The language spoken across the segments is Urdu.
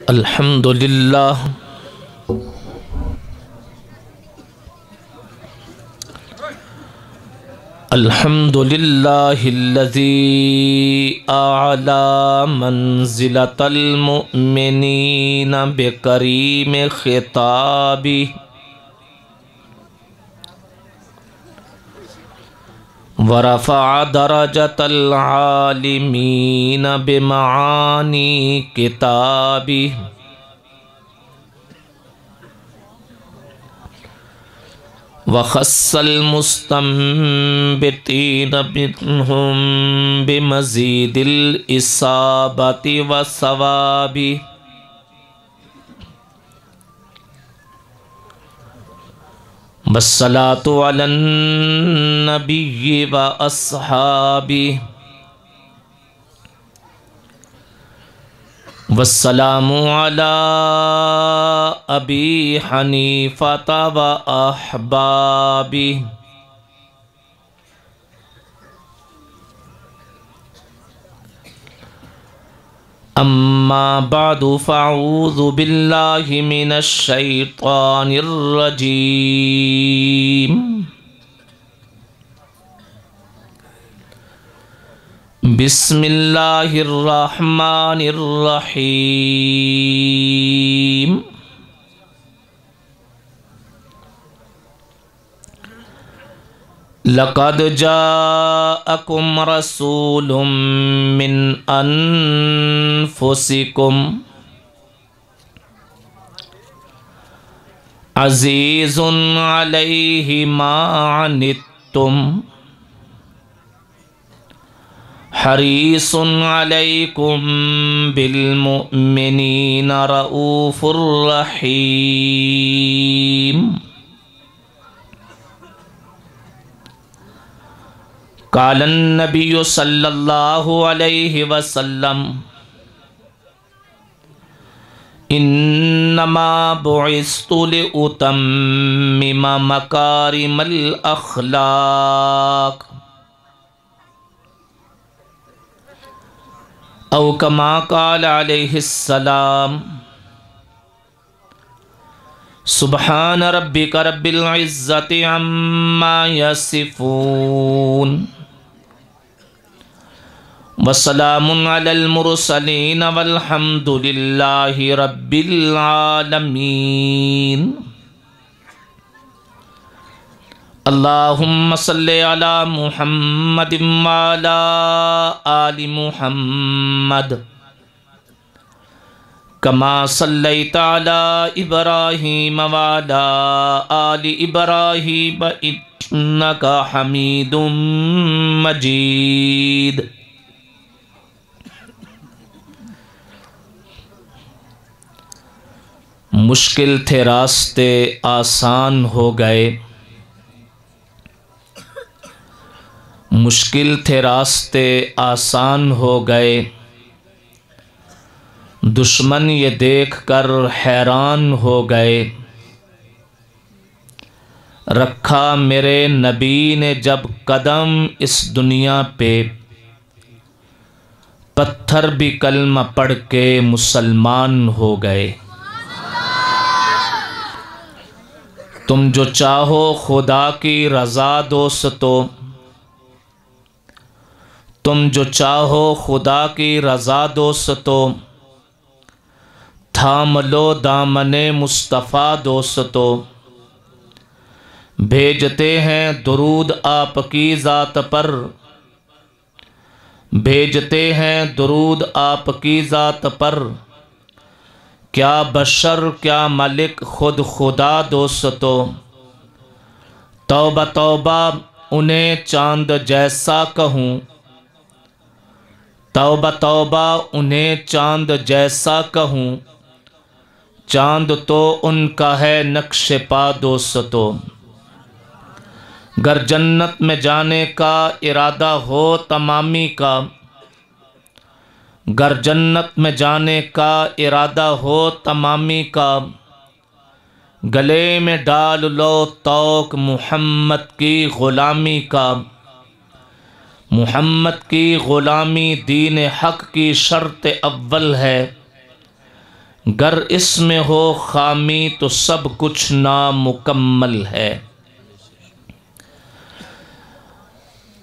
الحمد للہ الحمد للہ الذی اعلی منزلۃ المؤمنین بکریم خطابہ ورفع درجۃ العالمین بمعانی کتابہ وخص المستنبطین منہم بمزید الاصابۃ والثواب والصلاۃ علی النبی واصحابہ والسلام علی ابی حنیفۃ واحبابہ اما بعد فاعوذ باللہ من الشیطان الرجیم بسم اللہ الرحمن الرحیم لقد جاءکم رسول من انفسکم عزیز علیہ ما عنتم حریص علیکم بالمؤمنین رؤوف رحیم قال النبی صلی اللہ علیہ وسلم انما بعثت لأتمم مکارم الاخلاق او کما قال علیہ السلام سبحان ربک رب العزت عما یصفون وسلام علی المرسلین والحمد للہ رب العالمین اللہم صلی علی محمد وعلی آل محمد کما صلیت علی ابراہیم وعلی آل ابراہیم انک حمید مجید مشکل تھے راستے آسان ہو گئے، مشکل تھے راستے آسان ہو گئے، دشمن یہ دیکھ کر حیران ہو گئے، رکھا میرے نبی نے جب قدم اس دنیا پہ، پتھر بھی کلمہ پڑھ کے مسلمان ہو گئے۔ تم جو چاہو خدا کی رضا دوستو، تم جو چاہو خدا کی رضا دوستو، تھام لو دامن مصطفیٰ دوستو، بھیجتے ہیں درود آپ کی ذات پر، بھیجتے ہیں درود آپ کی ذات پر، کیا بشر کیا ملک خود خدا دوستو، توبہ توبہ انہیں چاند جیسا کہوں، توبہ توبہ انہیں چاند جیسا کہوں، چاند تو ان کا ہے نقش پا دوستو، گر جنت میں جانے کا ارادہ ہو تمامی کا، گر جنت میں جانے کا ارادہ ہو تمامی کا، گلے میں ڈال لو طوق محمد کی غلامی کا، محمد کی غلامی دین حق کی شرط اول ہے، گر اس میں ہو خامی تو سب کچھ نامکمل ہے۔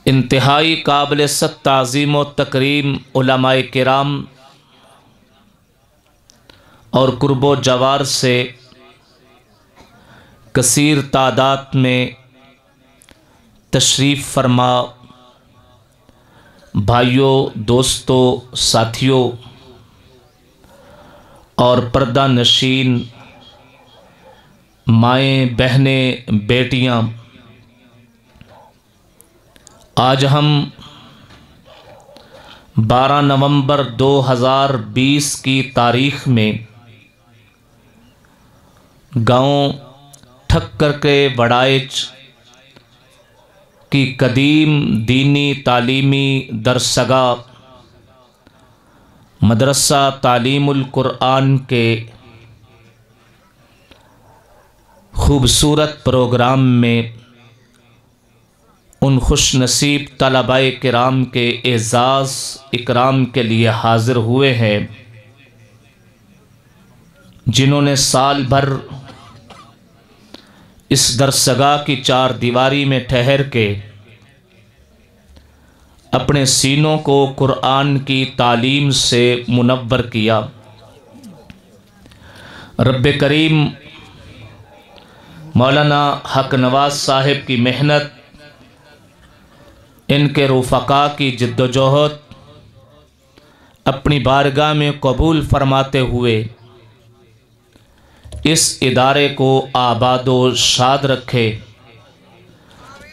انتہائی قابل ست تعظیم و تکریم علماء کرام اور قرب و جوار سے کثیر تعداد میں تشریف فرما بھائیوں، دوستوں، ساتھیوں اور پردہ نشین مائیں، بہنیں، بیٹیاں، آج ہم 12 نومبر 2020 کی تاریخ میں گاؤں ٹھکر کے وڑائچ کی قدیم دینی تعلیمی درسگاہ مدرسہ تعلیم القرآن کے خوبصورت پروگرام میں ان خوش نصیب طلباء کرام کے اعزاز اکرام کے لیے حاضر ہوئے ہیں جنہوں نے سال بھر اس درسگاہ کی چار دیواری میں ٹھہر کے اپنے سینوں کو قرآن کی تعلیم سے منور کیا۔ رب کریم مولانا حق نواز صاحب کی محنت، ان کے رفقاء کی جد و جہد اپنی بارگاہ میں قبول فرماتے ہوئے اس ادارے کو آباد و شاد رکھے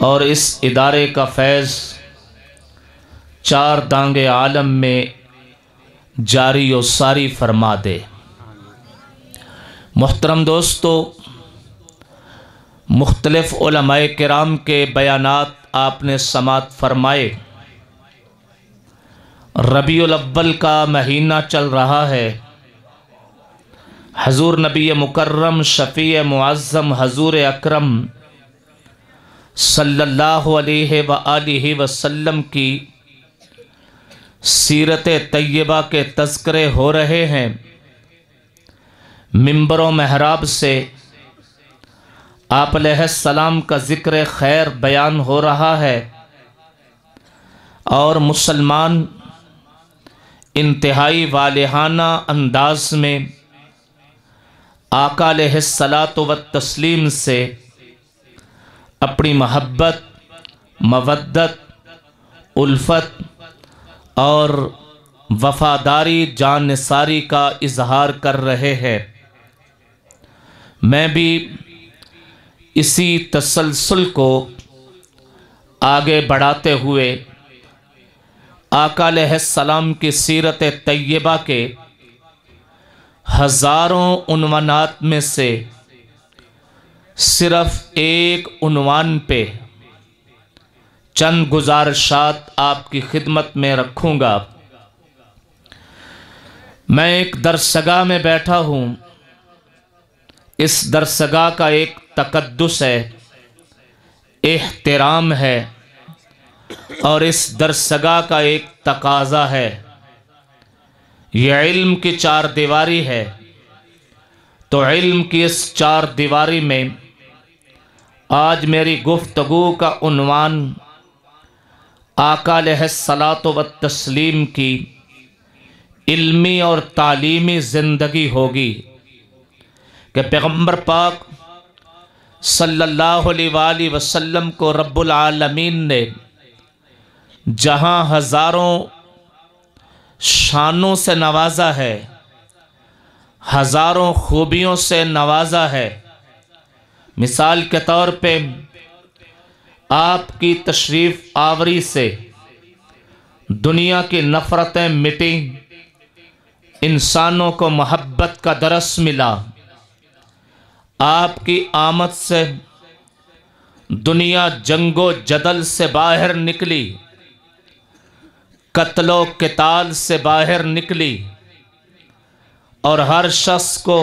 اور اس ادارے کا فیض چار دانگ عالم میں جاری و ساری فرما دے۔ محترم دوستو، مختلف علماء کرام کے بیانات آپ نے سماعت فرمائے۔ ربیع الاول کا مہینہ چل رہا ہے، حضور نبی مکرم شفیع معظم حضور اکرم صلی اللہ علیہ وآلہ وسلم کی سیرت طیبہ کے تذکرے ہو رہے ہیں، منبر و محراب سے آپ علیہ السلام کا ذکر خیر بیان ہو رہا ہے اور مسلمان انتہائی والہانہ انداز میں آقا علیہ الصلاۃ والتسلیم سے اپنی محبت، مودت، الفت اور وفاداری جان نثاری کا اظہار کر رہے ہیں۔ میں بھی اسی تسلسل کو آگے بڑھاتے ہوئے آقا علیہ السلام کی سیرت طیبہ کے ہزاروں عنوانات میں سے صرف ایک عنوان پہ چند گزارشات آپ کی خدمت میں رکھوں گا۔ میں ایک درسگاہ میں بیٹھا ہوں، اس درسگاہ کا ایک تقدس ہے، احترام ہے اور اس درسگاہ کا ایک تقاضا ہے، یہ علم کی چار دیواری ہے۔ تو علم کی اس چار دیواری میں آج میری گفتگو کا عنوان آقا علیہ الصلاۃ والتسلیم کی علمی اور تعلیمی زندگی ہوگی کہ پیغمبر پاک صلی اللہ علیہ وآلہ وسلم کو رب العالمین نے جہاں ہزاروں شانوں سے نوازا ہے، ہزاروں خوبیوں سے نوازا ہے، مثال کے طور پہ آپ کی تشریف آوری سے دنیا کی نفرتیں مٹیں، انسانوں کو محبت کا درس ملا، آپ کی آمد سے دنیا جنگ و جدل سے باہر نکلی، قتل و قتال سے باہر نکلی اور ہر شخص کو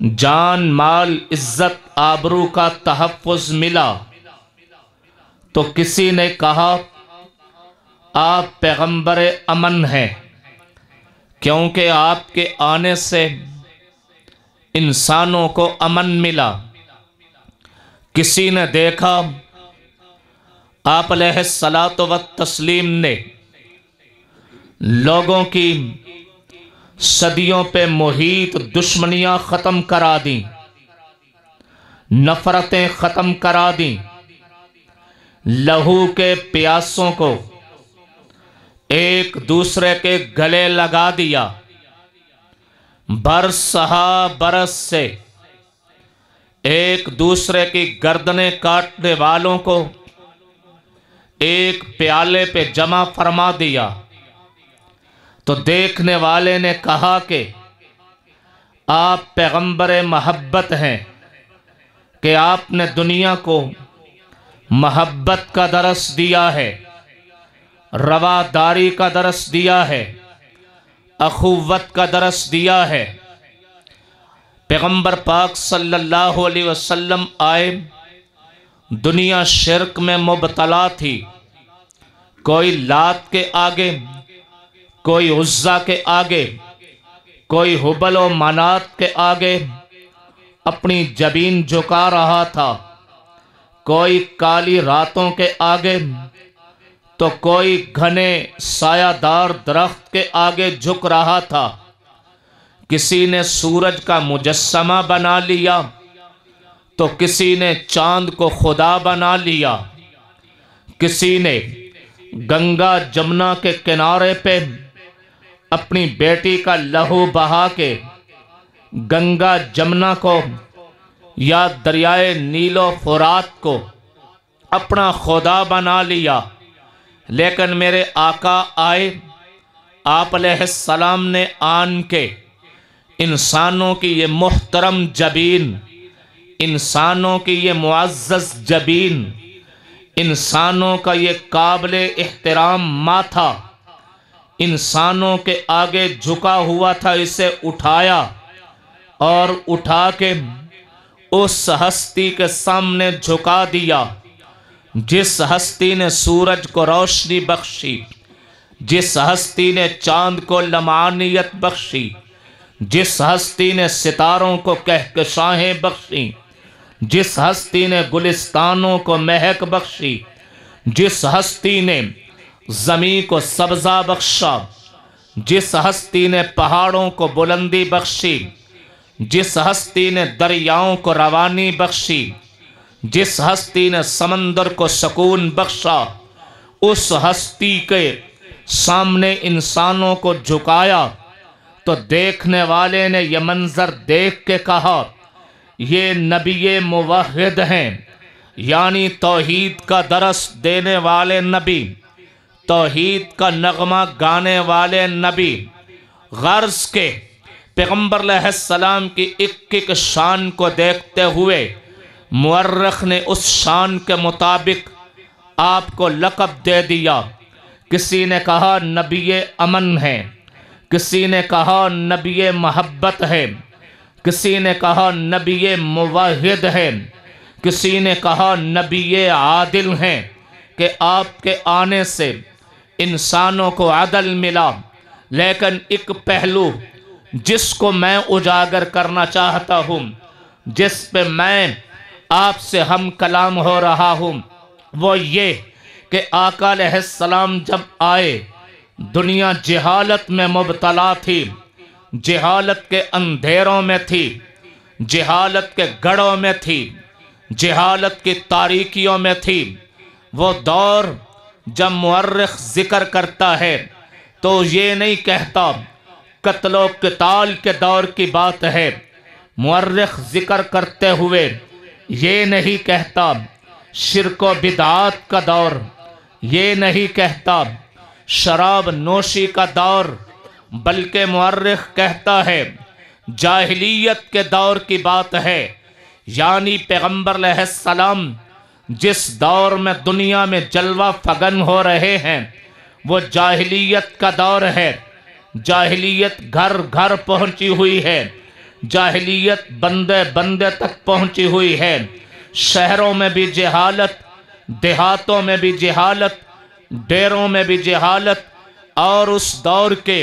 جان، مال، عزت، آبرو کا تحفظ ملا۔ تو کسی نے کہا آپ پیغمبر امن ہیں، کیونکہ آپ کے آنے سے انسانوں کو امن ملا۔ کسی نے دیکھا آپ علیہ الصلاۃ والتسلیم نے لوگوں کی صدیوں پہ محیط دشمنیاں ختم کرا دیں، نفرتیں ختم کرا دیں، لہو کے پیاسوں کو ایک دوسرے کے گلے لگا دیا، برس ہا برس سے ایک دوسرے کی گردنیں کاٹنے والوں کو ایک پیالے پہ جمع فرما دیا۔ تو دیکھنے والے نے کہا کہ آپ پیغمبر محبت ہیں، کہ آپ نے دنیا کو محبت کا درس دیا ہے، رواداری کا درس دیا ہے، اخوت کا درس دیا ہے۔ پیغمبر پاک صلی اللہ علیہ وسلم آئے، دنیا شرک میں مبتلا تھی، کوئی لات کے آگے، کوئی عزا کے آگے، کوئی حبل و منات کے آگے اپنی جبین جھکا رہا تھا، کوئی کالی راتوں کے آگے تو کوئی گھنے سایہ دار درخت کے آگے جھک رہا تھا۔ کسی نے سورج کا مجسمہ بنا لیا تو کسی نے چاند کو خدا بنا لیا، کسی نے گنگا جمنا کے کنارے پہ اپنی بیٹی کا لہو بہا کے گنگا جمنا کو یا دریائے نیل و فرات کو اپنا خدا بنا لیا۔ لیکن میرے آقا آئے، آپ علیہ السلام نے آن کے انسانوں کی یہ محترم جبین، انسانوں کی یہ معزز جبین، انسانوں کا یہ قابل احترام ماتھا انسانوں کے آگے جھکا ہوا تھا، اسے اٹھایا اور اٹھا کے اس ہستی کے سامنے جھکا دیا جس ہستی نے سورج کو روشنی بخشی، جس ہستی نے چاند کو لمعانیت بخشی، جس ہستی نے ستاروں کو کہکشائیں بخشی، جس ہستی نے گلستانوں کو مہک بخشی، جس ہستی نے زمین کو سبزہ بخشا، جس ہستی نے پہاڑوں کو بلندی بخشی، جس ہستی نے دریاؤں کو روانی بخشی، جس ہستی نے سمندر کو سکون بخشا، اس ہستی کے سامنے انسانوں کو جھکایا تو دیکھنے والے نے یہ منظر دیکھ کے کہا یہ نبی موحد ہیں، یعنی توحید کا درس دینے والے نبی، توحید کا نغمہ گانے والے نبی۔ غرض کے پیغمبر علیہ السلام کی ایک ایک شان کو دیکھتے ہوئے مورخ نے اس شان کے مطابق آپ کو لقب دے دیا۔ کسی نے کہا نبی امن ہے، کسی نے کہا نبی محبت ہے، کسی نے کہا نبی موحد ہے، کسی نے کہا نبی عادل ہیں، کہ آپ کے آنے سے انسانوں کو عدل ملا۔ لیکن ایک پہلو جس کو میں اجاگر کرنا چاہتا ہوں، جس پہ میں آپ سے ہم کلام ہو رہا ہوں، وہ یہ کہ آقا علیہ السلام جب آئے دنیا جہالت میں مبتلا تھی، جہالت کے اندھیروں میں تھی، جہالت کے گڑھوں میں تھی، جہالت کی تاریکیوں میں تھی۔ وہ دور جب مورخ ذکر کرتا ہے تو یہ نہیں کہتا قتل و قتال کے دور کی بات ہے، مورخ ذکر کرتے ہوئے یہ نہیں کہتا شرک و بدعات کا دور، یہ نہیں کہتا شراب نوشی کا دور، بلکہ مورخ کہتا ہے جاہلیت کے دور کی بات ہے۔ یعنی پیغمبر علیہ السلام جس دور میں دنیا میں جلوہ فگن ہو رہے ہیں وہ جاہلیت کا دور ہے۔ جاہلیت گھر گھر پہنچی ہوئی ہے، جاہلیت بندے بندے تک پہنچی ہوئی ہے، شہروں میں بھی جہالت، دیہاتوں میں بھی جہالت، ڈیروں میں بھی جہالت، اور اس دور کے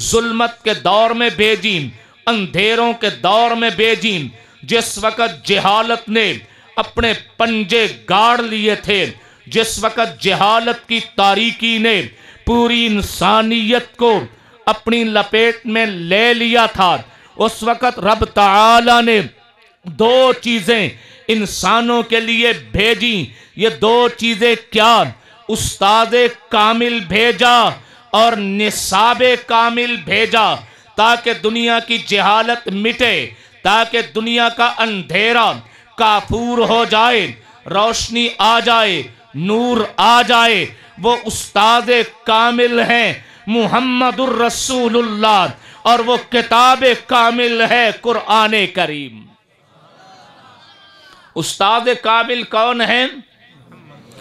ظلمت کے دور میں بھیجیں، اندھیروں کے دور میں بھیجیں، جس وقت جہالت نے اپنے پنجے گاڑ لیے تھے، جس وقت جہالت کی تاریکی نے پوری انسانیت کو اپنی لپیٹ میں لے لیا تھا، اس وقت رب تعالی نے دو چیزیں انسانوں کے لیے بھیجیں۔ یہ دو چیزیں کیا؟ استاد کامل بھیجا اور نصاب کامل بھیجا، تاکہ دنیا کی جہالت مٹے، تاکہ دنیا کا اندھیرا کافور ہو جائے، روشنی آ جائے، نور آ جائے۔ وہ استاد کامل ہیں محمد الرسول اللہ، اور وہ کتاب کامل ہے قرآن کریم۔ استاد کامل کون ہیں؟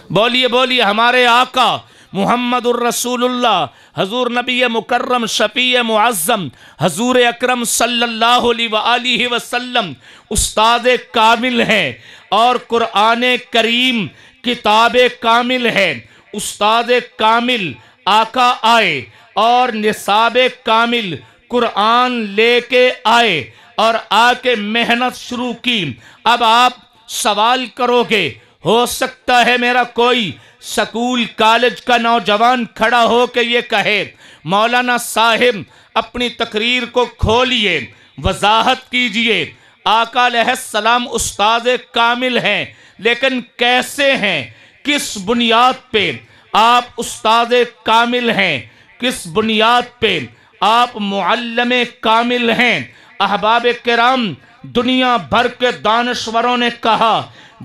بولیے بولیے، ہمارے آقا محمد الرسول اللہ، حضور نبی مکرم شفیع معظم حضور اکرم صلی اللہ علیہ وآلہ وسلم استاد کامل ہیں، اور قرآن کریم کتاب کامل ہے۔ استاد کامل آقا آئے اور نصاب کامل قرآن لے کے آئے، اور آ کے محنت شروع کی۔ اب آپ سوال کرو گے، ہو سکتا ہے میرا کوئی سکول کالج کا نوجوان کھڑا ہو کے یہ کہے، مولانا صاحب اپنی تقریر کو کھولیے، وضاحت کیجئے، آقا علیہ السلام استاد کامل ہیں، لیکن کیسے ہیں؟ کس بنیاد پہ آپ استاد کامل ہیں؟ کس بنیاد پہ آپ معلم کامل ہیں؟ احباب کرام، دنیا بھر کے دانشوروں نے کہا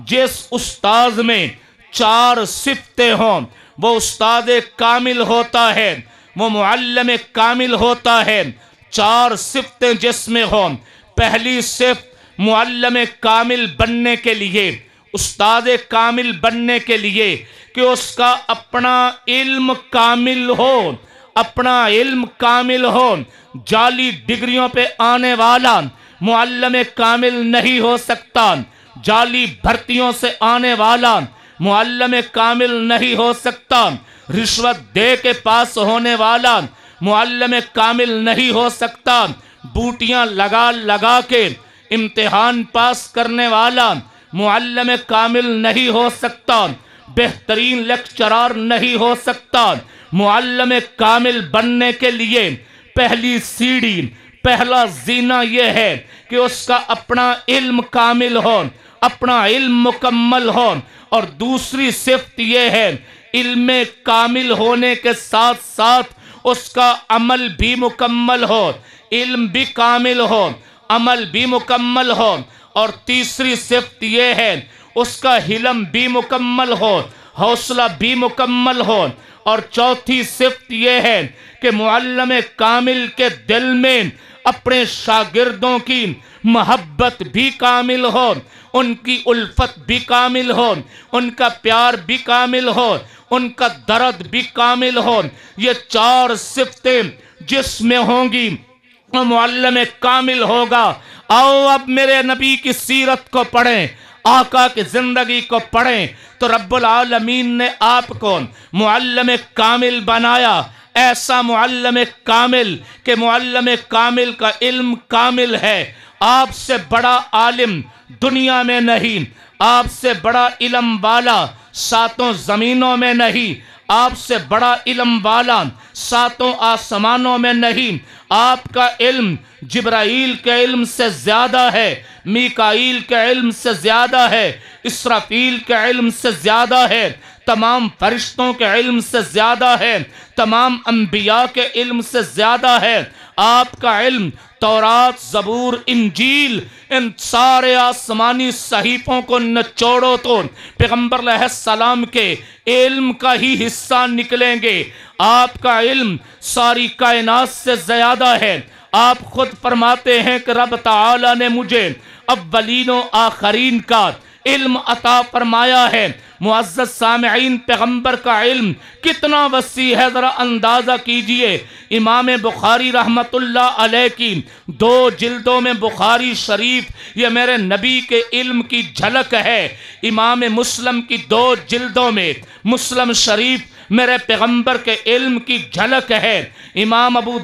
جس استاذ میں 4 صفتیں ہوں وہ استاد کامل ہوتا ہے، وہ معلم کامل ہوتا ہے۔ 4 صفتیں جس میں ہوں، پہلی صفت معلم کامل بننے کے لیے، استاد کامل بننے کے لیے کہ اس کا اپنا علم کامل ہو، اپنا علم کامل ہو۔ جعلی ڈگریوں پہ آنے والا معلم کامل نہیں ہو سکتا، جعلی بھرتیوں سے آنے والا معلم کامل نہیں ہو سکتا، رشوت دے کے پاس ہونے والا معلم کامل نہیں ہو سکتا، بوٹیاں لگا لگا کے امتحان پاس کرنے والا معلم کامل نہیں ہو سکتا، بہترین لیکچرار نہیں ہو سکتا۔ معلم کامل بننے کے لیے پہلی سیڑھی، پہلا زینہ یہ ہے کہ اس کا اپنا علم کامل ہو، اپنا علم مکمل ہو، اور دوسری صفت یہ ہے علم کامل ہونے کے ساتھ ساتھ اس کا عمل بھی مکمل ہو، علم بھی کامل ہو، عمل بھی مکمل ہو، اور تیسری صفت یہ ہے اس کا حلم بھی مکمل ہو، حوصلہ بھی مکمل ہو، اور چوتھی صفت یہ ہے کہ معلم کامل کے دل میں اپنے شاگردوں کی محبت بھی کامل ہو، ان کی الفت بھی کامل ہو، ان کا پیار بھی کامل ہو، ان کا درد بھی کامل ہو۔ یہ 4 صفتیں جس میں ہوں گی وہ معلم کامل ہوگا۔ آؤ اب میرے نبی کی سیرت کو پڑھیں، آقا کی زندگی کو پڑھیں، تو رب العالمین نے آپ کو معلم کامل بنایا، ایسا معلم کامل کہ معلم کامل کا علم کامل ہے۔ آپ سے بڑا عالم دنیا میں نہیں، آپ سے بڑا علم والا 7 زمینوں میں نہیں، آپ سے بڑا علم والا 7 آسمانوں میں نہیں۔ آپ کا علم جبرائیل کے علم سے زیادہ ہے، میکائیل کے علم سے زیادہ ہے، اسرافیل کے علم سے زیادہ ہے، تمام فرشتوں کے علم سے زیادہ ہے، تمام انبیاء کے علم سے زیادہ ہے۔ آپ کا علم تورات، زبور، انجیل، ان سارے آسمانی صحیفوں کو نچوڑو تو پیغمبر علیہ السلام کے علم کا ہی حصہ نکلیں گے۔ آپ کا علم ساری کائنات سے زیادہ ہے۔ آپ خود فرماتے ہیں کہ رب تعالی نے مجھے اولین و آخرین کا علم عطا فرمایا ہے۔ معزز سامعین، پیغمبر کا علم کتنا وسیع ہے ذرا اندازہ کیجئے۔ امام بخاری رحمت اللہ علیہ کی 2 جلدوں میں بخاری شریف یہ میرے نبی کے علم کی جھلک ہے۔ امام مسلم کی 2 جلدوں میں مسلم شریف میرے پیغمبر کے علم کی جھلک ہے۔ امام ابو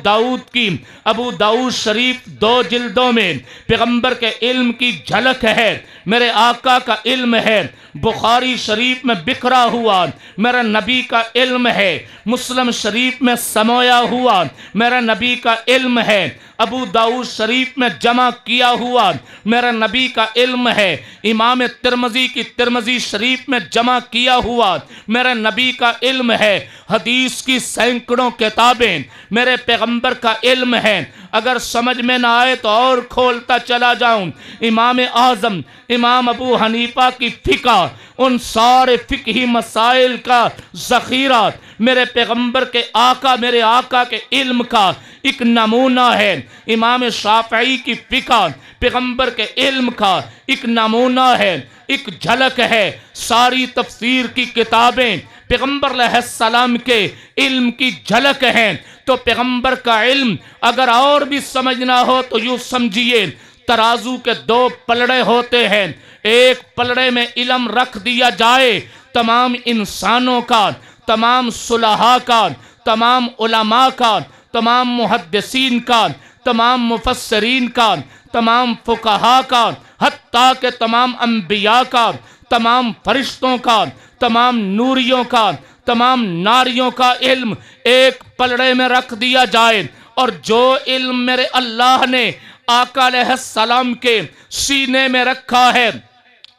داؤد شریف 2 جلدوں میں پیغمبر کے علم کی جھلک ہے، میرے آقا کا علم ہے۔ بخاری شریف میں بکھرا ہوا میرا نبی کا علم ہے، مسلم شریف میں سمویا ہوا میرا نبی کا علم ہے، ابو داؤد شریف میں جمع کیا ہوا میرا نبی کا علم ہے، امام ترمذی کی ترمذی شریف میں جمع کیا ہوا میرا نبی کا علم ہے، حدیث کی سینکڑوں کتابیں میرے پیغمبر کا علم ہے۔ اگر سمجھ میں نہ آئے تو اور کھولتا چلا جاؤں، امام اعظم امام ابو حنیفہ کی فقہ، ان سارے فقہی مسائل کا ذخیرہ میرے پیغمبر کے آقا، میرے آقا کے علم کا ایک نمونہ ہے۔ امام شافعی کی فقہ پیغمبر کے علم کا ایک نمونہ ہے، ایک جھلک ہے۔ ساری تفسیر کی کتابیں پیغمبر علیہ السلام کے علم کی جھلک ہیں۔ تو پیغمبر کا علم اگر اور بھی سمجھنا ہو تو یوں سمجھیے، ترازو کے 2 پلڑے ہوتے ہیں، ایک پلڑے میں علم رکھ دیا جائے تمام انسانوں کا، تمام صلحاء کا، تمام علماء کا، تمام محدثین کا، تمام مفسرین کا، تمام فقہاء کا، حتیٰ کہ تمام انبیاء کا، تمام فرشتوں کا، تمام نوریوں کا، تمام ناریوں کا علم ایک پلڑے میں رکھ دیا جائے، اور جو علم میرے اللہ نے آقا علیہ السلام کے سینے میں رکھا ہے،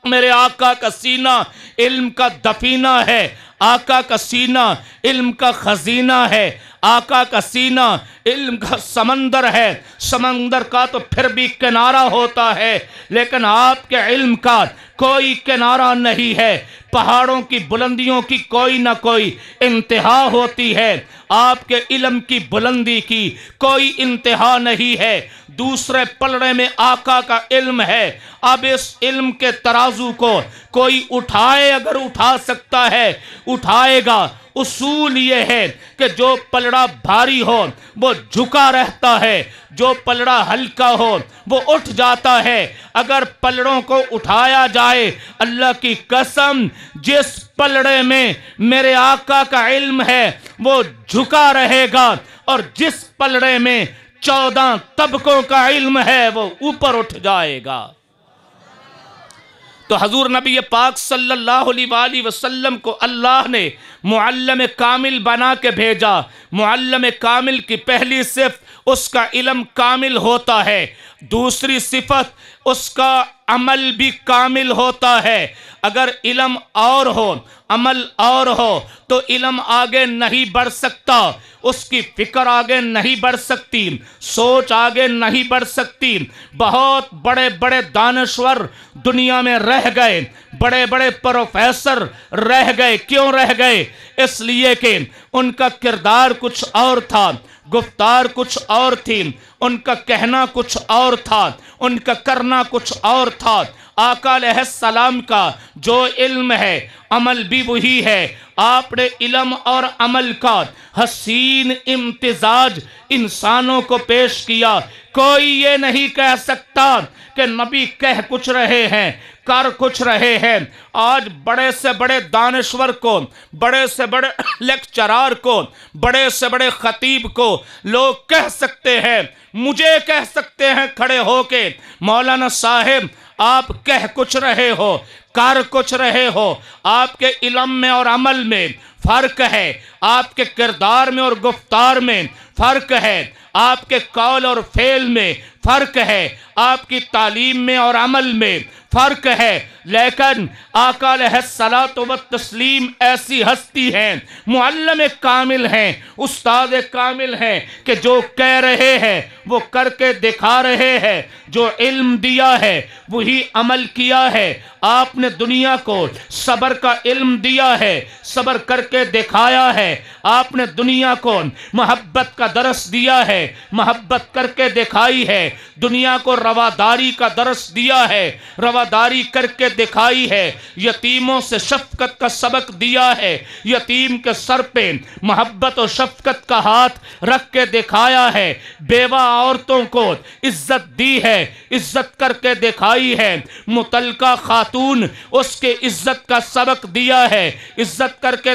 میرے آقا کا سینہ علم کا دفینہ ہے، آقا کا سینہ علم کا خزینہ ہے، آقا کا سینہ علم کا سمندر ہے۔ سمندر کا تو پھر بھی کنارہ ہوتا ہے، لیکن آپ کے علم کا کوئی کنارہ نہیں ہے۔ پہاڑوں کی بلندیوں کی کوئی نہ کوئی انتہا ہوتی ہے، آپ کے علم کی بلندی کی کوئی انتہا نہیں ہے۔ دوسرے پلڑے میں آقا کا علم ہے۔ اب اس علم کے ترازو کو کوئی اٹھائے، اگر اٹھا سکتا ہے اٹھائے گا۔ اصول یہ ہے کہ جو پلڑا بھاری ہو وہ جھکا رہتا ہے، جو پلڑا ہلکا ہو وہ اٹھ جاتا ہے۔ اگر پلڑوں کو اٹھایا جائے، اللہ کی قسم جس پلڑے میں میرے آقا کا علم ہے وہ جھکا رہے گا، اور جس پلڑے میں 14 طبقوں کا علم ہے وہ اوپر اٹھ جائے گا۔ تو حضور نبی پاک صلی اللہ علیہ وآلہ وسلم کو اللہ نے معلم کامل بنا کے بھیجا۔ معلم کامل کی پہلی صفت اس کا علم کامل ہوتا ہے، دوسری صفت اس کا عمل بھی کامل ہوتا ہے۔ اگر علم اور ہو عمل اور ہو تو علم آگے نہیں بڑھ سکتا، اس کی فکر آگے نہیں بڑھ سکتی، سوچ آگے نہیں بڑھ سکتی۔ بہت بڑے بڑے دانشور دنیا میں رہ گئے، بڑے بڑے پروفیسر رہ گئے۔ کیوں رہ گئے؟ اس لیے کہ ان کا کردار کچھ اور تھا، گفتار کچھ اور تھی، ان کا کہنا کچھ اور تھا، ان کا کرنا کچھ اور تھا۔ آقا علیہ السلام کا جو علم ہے عمل بھی وہی ہے۔ آپ نے علم اور عمل کا حسین امتزاج انسانوں کو پیش کیا۔ کوئی یہ نہیں کہہ سکتا کہ نبی کہہ کچھ رہے ہیں کر کچھ رہے ہیں۔ آج بڑے سے بڑے دانشور کو، بڑے سے بڑے لیکچرار کو، بڑے سے بڑے خطیب کو لوگ کہہ سکتے ہیں، مجھے کہہ سکتے ہیں کھڑے ہو کے، مولانا صاحب آپ کہہ کچھ رہے ہو کر کچھ رہے ہو، آپ کے علم میں اور عمل میں فرق ہے، آپ کے کردار میں اور گفتار میں فرق ہے، آپ کے قول اور فعل میں فرق ہے، آپ کی تعلیم میں اور عمل میں فرق ہے۔ لیکن آقا علیہ الصلاۃ والتسلیم ایسی ہستی ہیں، معلم کامل ہیں، استاد کامل ہیں کہ جو کہہ رہے ہیں وہ کر کے دکھا رہے ہیں، جو علم دیا ہے وہی عمل کیا ہے۔ آپ نے دنیا کو صبر کا علم دیا ہے، صبر کر کے دکھایا ہے۔ آپ نے دنیا کو محبت کا درس دیا ہے، محبت کر کے دکھائی ہے۔ دنیا کو رواداری کا درس دیا ہے، رواداری کر کے دکھائی ہے۔ یتیموں سے شفقت کا سبق دیا ہے، یتیم کے سر پہ محبت و شفقت کا ہاتھ رکھ کے دکھایا ہے۔ بیوہ عورتوں کو عزت دی ہے، عزت کر کے دکھائی ہے۔ مطلقہ خاتون اس کے عزت کا سبق دیا ہے، عزت کر کے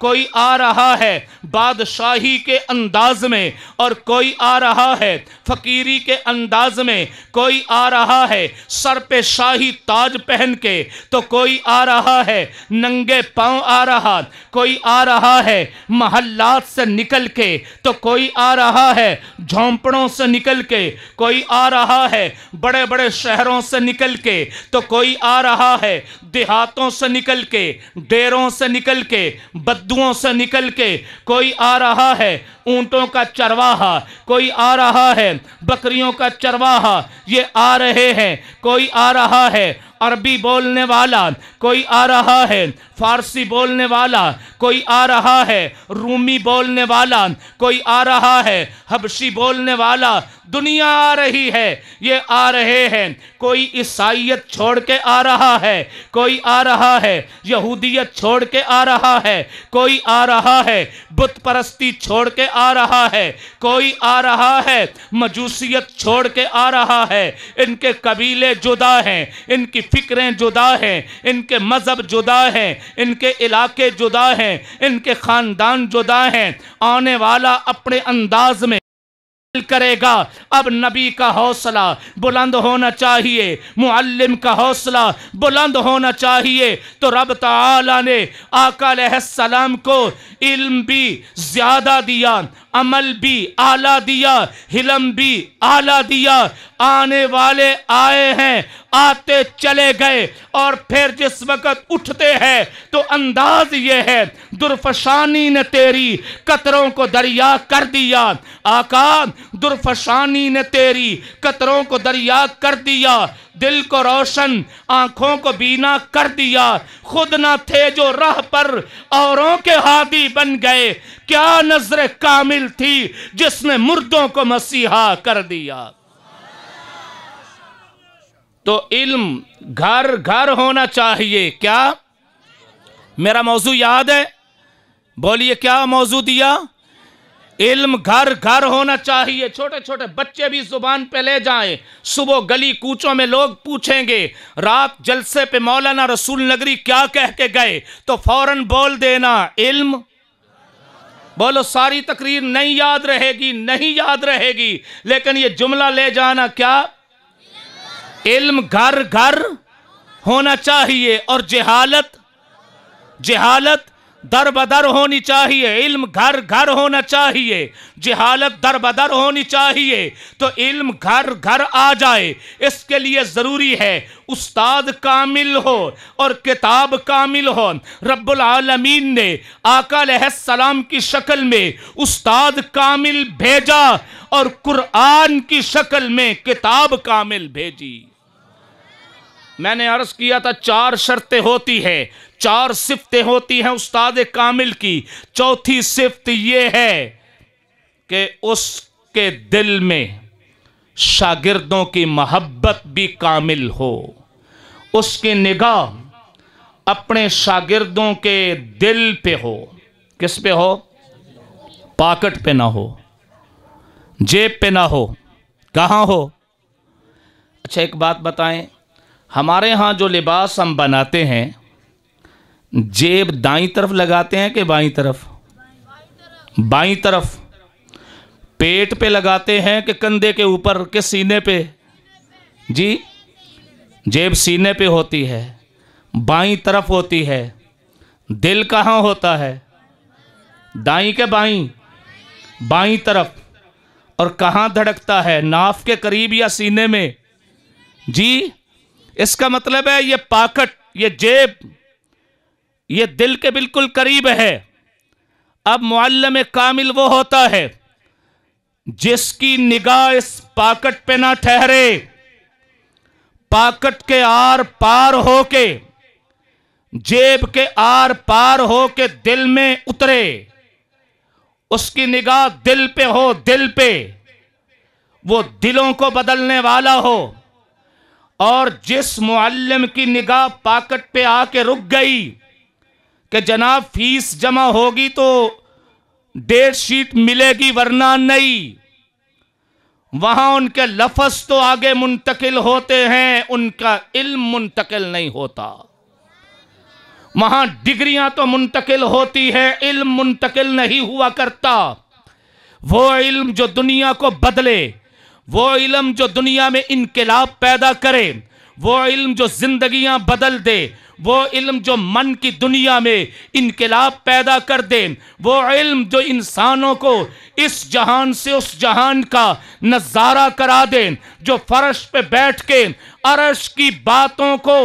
کوئی آ رہا ہے بادشاہی کے انداز میں، اور کوئی آ رہا ہے فقیری کے انداز میں، کوئی آ رہا ہے سر پہ شاہی تاج پہن کے، تو کوئی آ رہا ہے ننگے پاؤں آ رہا، کوئی آ رہا ہے محلات سے نکل کے، تو کوئی آ رہا ہے جھونپڑوں سے نکل کے، کوئی آ رہا ہے بڑے بڑے شہروں سے نکل کے، تو کوئی آ رہا ہے دیہاتوں سے نکل کے، ڈیروں سے نکل کے، بدوؤں سے نکل کے، کوئی آ رہا ہے اونٹوں کا چرواہا، کوئی آ رہا ہے بکریوں کا چرواہا، یہ آ رہے ہیں، کوئی آ رہا ہے عربی بولنے والا، کوئی آ رہا ہے فارسی بولنے والا، کوئی آ رہا ہے رومی بولنے والا، کوئی آ رہا ہے حبشی بولنے والا، دنیا آ رہی ہے، یہ آ رہے ہیں، کوئی عیسائیت چھوڑ کے آ رہا ہے، کوئی آ رہا ہے یہودیت چھوڑ کے آ رہا ہے، کوئی آ رہا ہے بت پرستی چھوڑ کے آ رہا ہے، کوئی آ رہا ہے مجوسیت چھوڑ کے آ رہا ہے۔ ان کے قبیلے جدا ہیں، ان کی فکریں جدا ہیں، ان کے مذہب جدا ہیں، ان کے علاقے جدا ہیں، ان کے خاندان جدا ہیں، آنے والا اپنے انداز میں کرے گا۔ اب نبی کا حوصلہ بلند ہونا چاہیے، معلم کا حوصلہ بلند ہونا چاہیے، تو رب تعالی نے آقا علیہ السلام کو علم بھی زیادہ دیا، عمل بھی اعلیٰ دیا، حلم بھی اعلیٰ دیا۔ آنے والے آئے ہیں، آتے چلے گئے، اور پھر جس وقت اٹھتے ہیں تو انداز یہ ہے، درفشانی نے تیری قطروں کو دریا کر دیا۔ آقا درفشانی نے تیری قطروں کو دریا کر دیا، دل کو روشن آنکھوں کو بینا کر دیا، خود نہ تھے جو راہ پر اوروں کے ہادی بن گئے، کیا نظر کامل تھی جس نے مردوں کو مسیحا کر دیا۔ تو علم گھر گھر ہونا چاہیے۔ کیا میرا موضوع یاد ہے؟ بولیے کیا موضوع دیا؟ علم گھر گھر ہونا چاہیے۔ چھوٹے چھوٹے بچے بھی زبان پہ لے جائیں، صبح گلی کوچوں میں لوگ پوچھیں گے رات جلسے پہ مولانا رسول نگری کیا کہہ کے گئے، تو فوراً بول دینا علم۔ بولو ساری تقریر نہیں یاد رہے گی، نہیں یاد رہے گی، لیکن یہ جملہ لے جانا کیا؟ علم گھر گھر ہونا چاہیے، اور جہالت در بدر ہونی چاہیے۔ علم گھر گھر ہونا چاہیے، جہالت در بدر ہونی چاہیے، تو علم گھر گھر آ جائے۔ اس کے لیے ضروری ہے استاد کامل ہو اور کتاب کامل ہو۔ رب العالمین نے آقا علیہ السلام کی شکل میں استاد کامل بھیجا، اور قرآن کی شکل میں کتاب کامل بھیجی۔ میں نے عرض کیا تھا 4 شرطیں ہوتی ہیں، 4 صفتیں ہوتی ہیں استاد کامل کی۔ چوتھی صفت یہ ہے کہ اس کے دل میں شاگردوں کی محبت بھی کامل ہو، اس کی نگاہ اپنے شاگردوں کے دل پہ ہو۔ کس پہ ہو؟ پاکٹ پہ نہ ہو، جیب پہ نہ ہو، کہاں ہو؟ اچھا ایک بات بتائیں، ہمارے ہاں جو لباس ہم بناتے ہیں، جیب دائیں طرف لگاتے ہیں کہ بائیں طرف؟ بائیں طرف۔ پیٹ پہ لگاتے ہیں کہ کندھے کے اوپر کہ سینے پہ؟ جی جیب سینے پہ ہوتی ہے، بائیں طرف ہوتی ہے۔ دل کہاں ہوتا ہے؟ دائیں کے بائیں؟ بائیں طرف۔ اور کہاں دھڑکتا ہے؟ ناف کے قریب یا سینے میں؟ جی اس کا مطلب ہے یہ پاکٹ، یہ جیب، یہ دل کے بالکل قریب ہے۔ اب معلم کامل وہ ہوتا ہے جس کی نگاہ اس پاکٹ پہ نہ ٹھہرے، پاکٹ کے آر پار ہو کے، جیب کے آر پار ہو کے دل میں اترے، اس کی نگاہ دل پہ ہو، دل پہ، وہ دلوں کو بدلنے والا ہو۔ اور جس معلم کی نگاہ پاکٹ پہ آ کے رک گئی کہ جناب فیس جمع ہوگی تو ڈیٹ شیٹ ملے گی ورنہ نہیں، وہاں ان کے لفظ تو آگے منتقل ہوتے ہیں، ان کا علم منتقل نہیں ہوتا۔ وہاں ڈگریاں تو منتقل ہوتی ہے، علم منتقل نہیں ہوا کرتا۔ وہ علم جو دنیا کو بدلے، وہ علم جو دنیا میں انقلاب پیدا کرے، وہ علم جو زندگیاں بدل دے، وہ علم جو من کی دنیا میں انقلاب پیدا کر دے، وہ علم جو انسانوں کو اس جہان سے اس جہان کا نظارہ کرا دے، جو فرش پہ بیٹھ کے عرش کی باتوں کو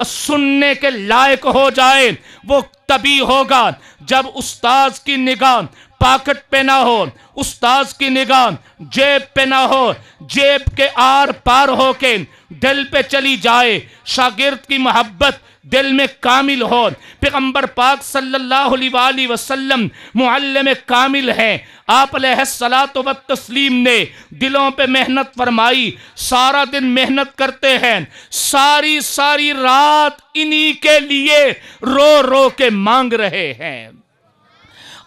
سننے کے لائق ہو جائے، وہ تبھی ہوگا جب استاذ کی نگاہ پاکٹ پہ نہ ہو، استاذ کی نگاہ جیب پہ نہ ہو، جیب کے آر پار ہو کے دل پہ چلی جائے، شاگرد کی محبت دل میں کامل ہو۔ پیغمبر پاک صلی اللہ علیہ وآلہ وسلم معلم کامل ہیں، آپ علیہ الصلاۃ والتسلیم نے دلوں پہ محنت فرمائی، سارا دن محنت کرتے ہیں، ساری رات انہی کے لیے رو رو کے مانگ رہے ہیں۔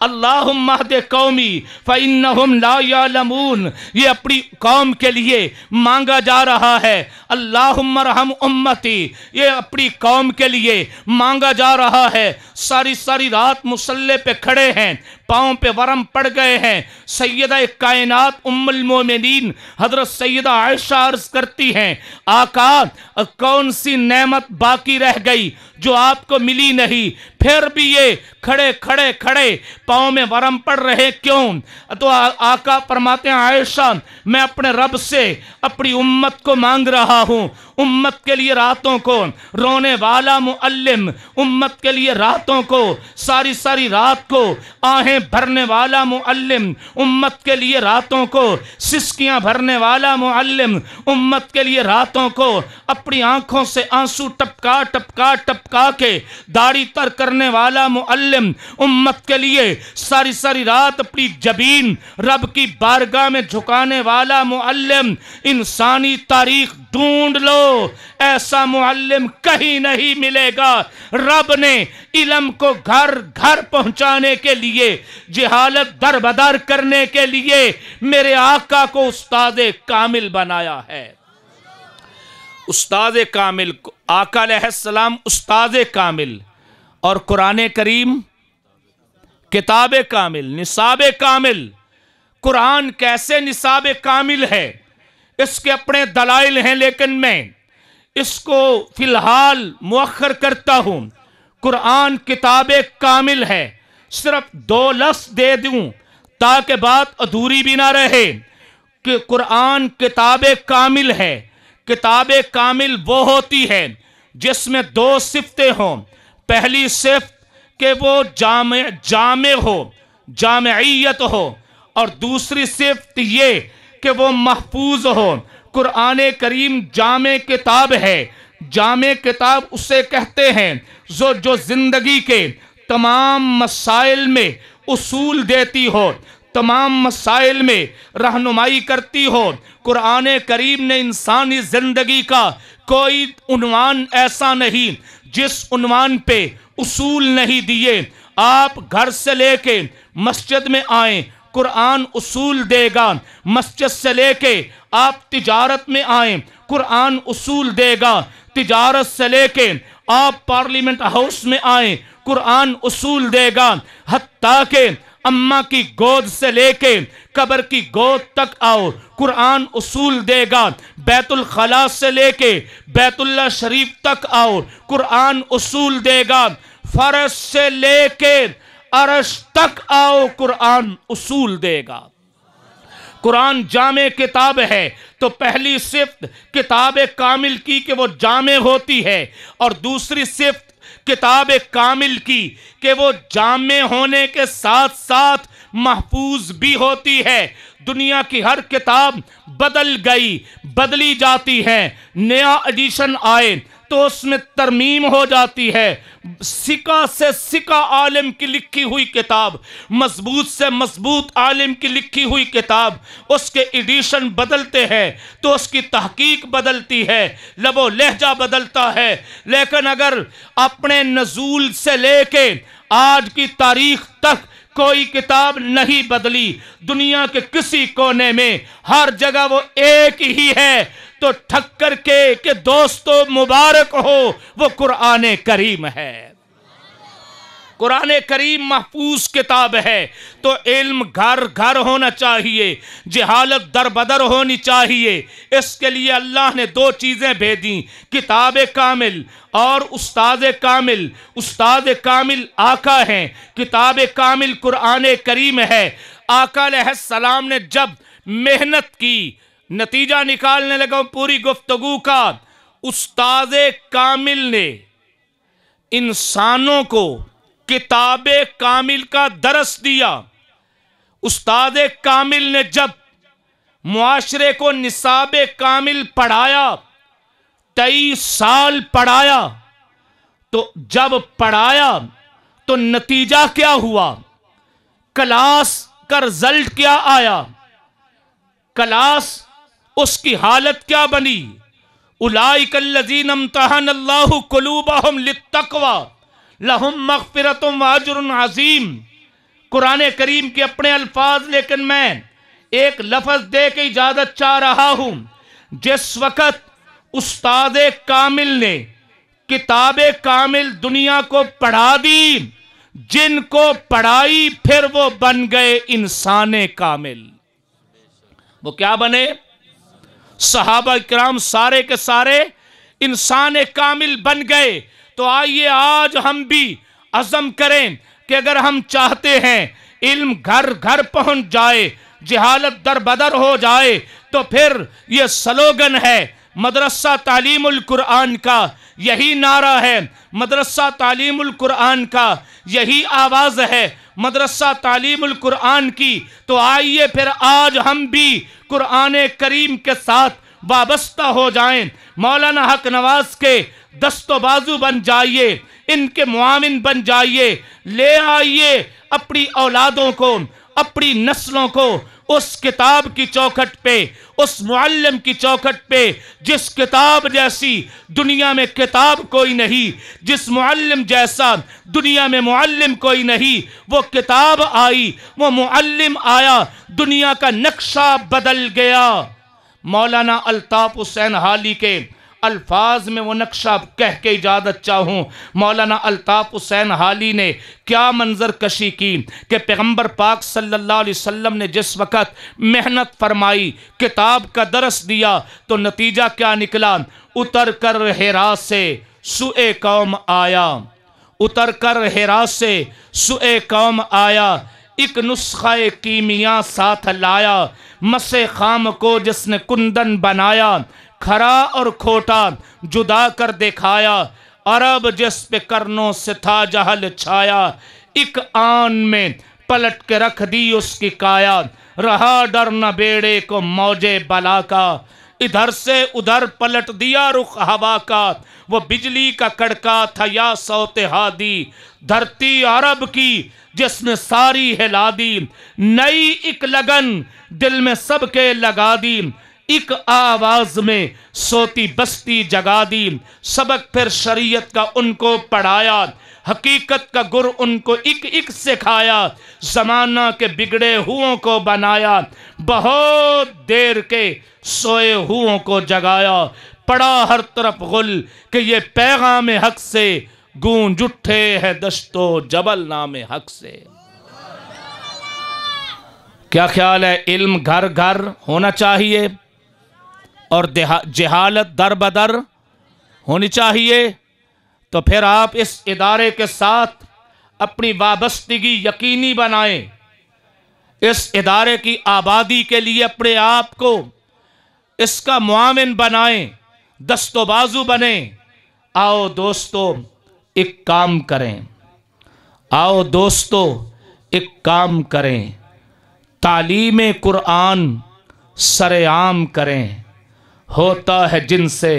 اللہم اہد قومی فإنہم لا یعلمون، یہ اپنی قوم کے لیے مانگا جا رہا ہے۔ اللہم ارحم امتی، یہ اپنی قوم کے لیے مانگا جا رہا ہے۔ ساری رات مصلی پہ کھڑے ہیں، پاؤں پہ ورم پڑ گئے ہیں۔ سیدہ کائنات ام المومنین حضرت سیدہ عائشہ عرض کرتی ہیں، آقا کون سی نعمت باقی رہ گئی جو آپ کو ملی نہیں؟ پھر بھی یہ کھڑے پاؤں میں ورم پڑ رہے کیوں؟ تو آقا فرماتے ہیں، عائشہ میں اپنے رب سے اپنی امت کو مانگ رہا ہوں، امت کے لیے راتوں کو رونے والا معلم، امت کے لیے راتوں کو ساری رات کو آہیں بھرنے والا معلم، امت کے لیے راتوں کو سسکیاں بھرنے والا معلم، امت کے لیے راتوں کو اپنی آنکھوں سے آنسو ٹپکا کے داڑھی تر کرنے والا معلم، امت کے لیے ساری رات اپنی جبین رب کی بارگاہ میں جھکانے والا معلم۔ انسانی تاریخ ڈھونڈ لو، ایسا معلم کہیں نہیں ملے گا۔ رب نے علم کو گھر گھر پہنچانے کے لیے، جہالت در بدر کرنے کے لیے میرے آقا کو استاد کامل بنایا ہے۔ استاد کامل، آقا علیہ السلام استاد کامل، اور قرآن کریم کتاب کامل، نصاب کامل۔ قرآن کیسے نصاب کامل ہے، اس کے اپنے دلائل ہیں، لیکن میں اس کو فی الحال مؤخر کرتا ہوں۔ قرآن کتاب کامل ہے، صرف 2 لفظ دے دوں تاکہ بات ادھوری بھی نہ رہے کہ قرآن کتاب کامل ہے۔ کتاب کامل وہ ہوتی ہے جس میں 2 صفتیں ہوں۔ پہلی صفت کہ وہ جامع ہو، جامعیت ہو، اور دوسری صفت یہ کہ وہ محفوظ ہو۔ قرآن کریم جامع کتاب ہے۔ جامع کتاب اسے کہتے ہیں جو زندگی کے تمام مسائل میں اصول دیتی ہو، تمام مسائل میں رہنمائی کرتی ہو۔ قرآن کریم نے انسانی زندگی کا کوئی عنوان ایسا نہیں جس عنوان پہ اصول نہیں دیے۔ آپ گھر سے لے کے مسجد میں آئیں، قرآن اصول دے گا۔ مسجد سے لے کے آپ تجارت میں آئیں، قرآن اصول دے گا۔ تجارت سے لے کے آپ پارلیمنٹ ہاؤس میں آئیں، قرآن اصول دے گا۔ حتیٰ کہ اماں کی گود سے لے کے قبر کی گود تک آؤ، قرآن اصول دے گا۔ بیت الخلاء سے لے کے بیت اللہ شریف تک آؤ، قرآن اصول دے گا۔ فرش سے لے کے عرش تک آؤ، قرآن اصول دے گا۔ قرآن جامع کتاب ہے، تو پہلی صفت کتاب کامل کی کہ وہ جامع ہوتی ہے، اور دوسری صفت کتاب کامل کی کہ وہ جامع ہونے کے ساتھ ساتھ محفوظ بھی ہوتی ہے۔ دنیا کی ہر کتاب بدل گئی، بدلی جاتی ہے، نیا ایڈیشن آئے تو اس میں ترمیم ہو جاتی ہے۔ سکہ سے سکہ عالم کی لکھی ہوئی کتاب، مضبوط سے مضبوط عالم کی لکھی ہوئی کتاب، اس کے ایڈیشن بدلتے ہیں تو اس کی تحقیق بدلتی ہے، لب و لہجہ بدلتا ہے۔ لیکن اگر اپنے نزول سے لے کے آج کی تاریخ تک کوئی کتاب نہیں بدلی، دنیا کے کسی کونے میں ہر جگہ وہ ایک ہی ہے، تو ٹھکر کے کہ دوستو مبارک ہو، وہ قرآن کریم ہے۔ قرآن کریم محفوظ کتاب ہے تو علم گھر گھر ہونا چاہیے، جہالت در بدر ہونی چاہیے۔ اس کے لیے اللہ نے دو چیزیں بھیجیں، کتاب کامل اور استاد کامل۔ استاد کامل آقا ہیں، کتاب کامل قرآن کریم ہے۔ آقا علیہ السلام نے جب محنت کی، نتیجہ نکالنے لگا پوری گفتگو کا، استاد کامل نے انسانوں کو کتاب کامل کا درس دیا۔ استاد کامل نے جب معاشرے کو نصاب کامل پڑھایا، 23 سال پڑھایا، تو جب پڑھایا تو نتیجہ کیا ہوا؟ کلاس کا رزلٹ کیا آیا؟ کلاس اس کی حالت کیا بنی؟ اولئک الذین امتحن اللہ قلوبہم للتقوی لہم مغفرۃ واجر عظیم۔ قرآن کریم کے اپنے الفاظ، لیکن میں ایک لفظ دے کے اجازت چاہ رہا ہوں۔ جس وقت استاد کامل نے کتاب کامل دنیا کو پڑھا دی، جن کو پڑھائی پھر وہ بن گئے انسان کامل۔ وہ کیا بنے؟ صحابہ کرام سارے کے سارے انسان کامل بن گئے۔ تو آئیے آج ہم بھی عزم کریں کہ اگر ہم چاہتے ہیں علم گھر گھر پہنچ جائے، جہالت در بدر ہو جائے، تو پھر یہ سلوگن ہے مدرسہ تعلیم القرآن کا، یہی نعرہ ہے مدرسہ تعلیم القرآن کا، یہی آواز ہے مدرسہ تعلیم القرآن کی۔ تو آئیے پھر آج ہم بھی قرآن کریم کے ساتھ وابستہ ہو جائیں، مولانا حق نواز کے دست و بازو بن جائیے، ان کے معاون بن جائیے، لے آئیے اپنی اولادوں کو، اپنی نسلوں کو اس کتاب کی چوکھٹ پہ، اس معلم کی چوکھٹ پہ جس کتاب جیسی دنیا میں کتاب کوئی نہیں، جس معلم جیسا دنیا میں معلم کوئی نہیں۔ وہ کتاب آئی، وہ معلم آیا، دنیا کا نقشہ بدل گیا۔ مولانا الطاف حسین حالی کے الفاظ میں وہ نقشہ کہہ کے اجازت چاہوں۔ مولانا الطاف حسین حالی نے کیا منظر کشی کی کہ پیغمبر پاک صلی اللہ علیہ وسلم نے جس وقت محنت فرمائی، کتاب کا درس دیا، تو نتیجہ کیا نکلا؟ اتر کر حرا سے سوئے قوم آیا، اتر کر حرا سے سوئے قوم آیا، ایک نسخہ کیمیا ساتھ لایا، مس خام کو جس نے کندن بنایا، کھرا اور کھوٹا جدا کر دکھایا، عرب جس پہ کرنوں سے تھا جہل چھایا، ایک آن میں پلٹ کے رکھ دی اس کی کایا، رہا ڈر نہ بیڑے کو موجے بلا کا، ادھر سے ادھر پلٹ دیا رخ ہوا کا، وہ بجلی کا کڑکا تھا یا صوت ہادی، دھرتی عرب کی جس نے ساری ہلا دی، نئی ایک لگن دل میں سب کے لگا دی، ایک آواز میں سوتی بستی جگا دی، سبق پھر شریعت کا ان کو پڑھایا، حقیقت کا گر ان کو ایک ایک سکھایا، زمانہ کے بگڑے ہوں کو بنایا، بہت دیر کے سوئے ہوں کو جگایا، پڑا ہر طرف غل کہ یہ پیغام حق سے گونج اٹھے ہے دشت و جبل نام حق سے۔ کیا خیال ہے؟ علم گھر گھر ہونا چاہیے اور جہالت در بدر ہونی چاہیے۔ تو پھر آپ اس ادارے کے ساتھ اپنی وابستگی یقینی بنائیں، اس ادارے کی آبادی کے لیے اپنے آپ کو اس کا معاون بنائیں، دست و بازو بنیں۔ آؤ دوستو ایک کام کریں، آؤ دوستو ایک کام کریں، تعلیم قرآن سر عام کریں۔ ہوتا ہے جن سے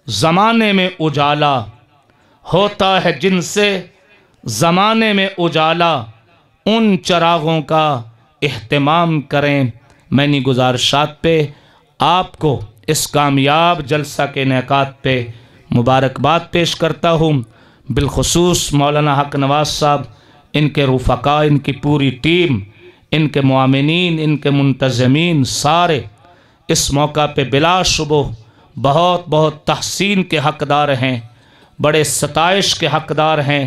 زمانے میں اجالا، ہوتا ہے جن سے زمانے میں اجالا، ان چراغوں کا اہتمام کریں۔ میں نے گزارشات پہ آپ کو اس کامیاب جلسہ کے انعقاد پہ مبارکباد پیش کرتا ہوں، بالخصوص مولانا حق نواز صاحب، ان کے رفقا، ان کی پوری ٹیم، ان کے معاونین، ان کے منتظمین، سارے اس موقع پہ بلا شبہ بہت تحسین کے حقدار ہیں، بڑے ستائش کے حقدار ہیں۔